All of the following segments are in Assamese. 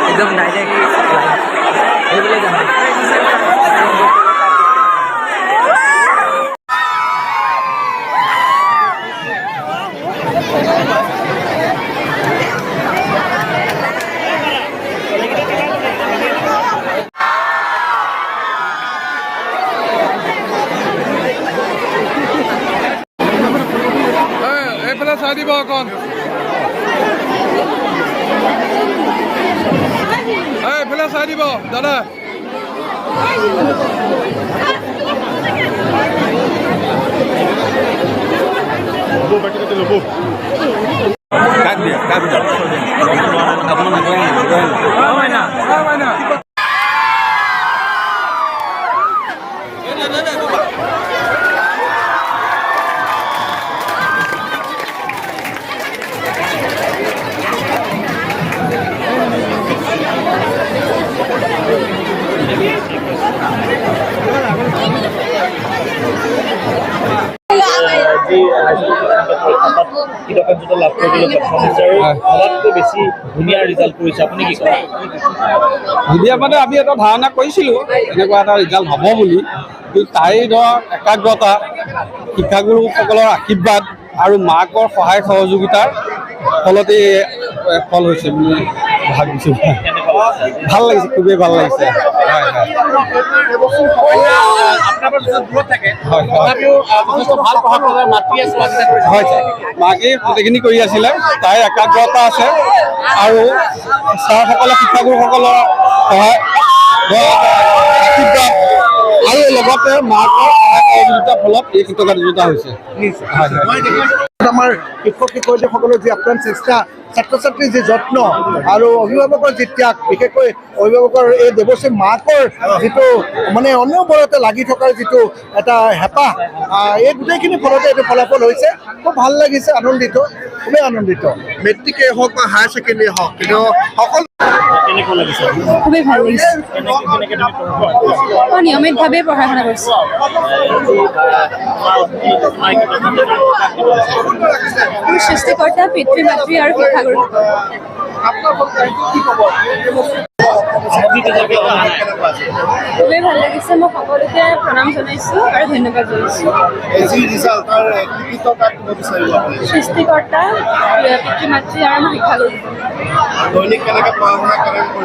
एकदम डायरेक्ट চাই দিব অকণ এইফালে চাই দিব দাদা ধুনীয়া মানে আমি এটা ধাৰণা কৰিছিলোঁ এনেকুৱা এটা ৰিজাল্ট হ'ব বুলি, কিন্তু তাই ধৰ একাগ্ৰতা, শিক্ষাগুৰুসকলৰ আশীৰ্বাদ আৰু মাকৰ সহায় সহযোগিতাৰ ফলতে ফল হৈছে বুলি ভাবিছোঁ। ভাল লাগিছে, খুবেই ভাল লাগিছে। হয় মাকে গোটেইখিনি কৰি আছিলে, তাইৰ একাগ্ৰতা আছে আৰু ছাৰসকলে শিক্ষাগুৰুসকলৰ সহায় আশীৰ্বাদ আৰু লগতে মাকৰ সহায় সহযোগিতাৰ ফলত এই কৃতকাৰ্যতা হৈছে। আমাৰ শিক্ষক শিক্ষয়িত্ৰীসকলৰ যি আপ্ৰাণ চেষ্টা, ছাত্ৰ ছাত্ৰীৰ যি যত্ন আৰু অভিভাৱকৰ যি ত্যাগ, বিশেষকৈ অভিভাৱকৰ এই দেৱশ্ৰী মাকৰ যিটো মানে অনবৰতে লাগি থকাৰ যিটো এটা হেঁপাহ, এই গোটেইখিনি ফলতে এইটো ফলাফল হৈছে। খুব ভাল লাগিছে, আনন্দিত, খুবেই আনন্দিত। মেট্ৰিকেই হওক বা হায়াৰ ছেকেণ্ডেৰী হওক, কিন্তু সকলো খুবেই ভাল লাগিছে। মই নিয়মিতভাৱে পঢ়া শুনা কৰিছোঁ। মোৰ সৃষ্টিকৰ্তা, পিতৃ মাতৃ আৰু শিক্ষাগুৰু। খুবেই ভাল লাগিছে। মই সকলোকে প্ৰণাম জনাইছোঁ আৰু ধন্যবাদ জনাইছোঁ। সৃষ্টিকৰ্তা, পিতৃ মাতৃ আৰু শিক্ষাগুৰু।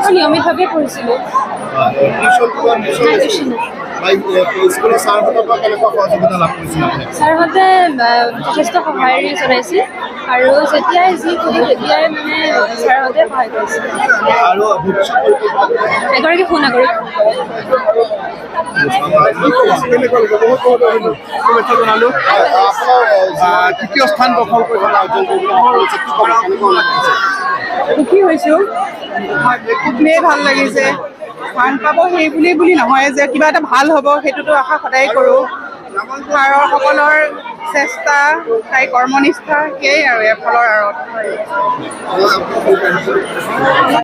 মই নিয়মিতভাৱে পঢ়িছিলোঁ। ছাৰহঁতে যথেষ্ট সহায় জনাইছিল আৰু যেতিয়াই যি সুধো তেতিয়াই মানে ছাৰহঁতে সহায় কৰিছিল। এগৰাকী সুনাগৰিক। তৃতীয় স্থান দখল কৰিব সুখী হৈছোঁ, খুবেই ভাল লাগিছে। স্থান পাব সেই বুলি নহয় যে কিবা এটা ভাল হ'ব, সেইটোতো আশা সদায় কৰোঁ। ছাৰসকলৰ চেষ্টা, তাই কৰ্মনিষ্ঠা, সেয়াই আৰু ইয়াৰ ফলৰ আঁৰত।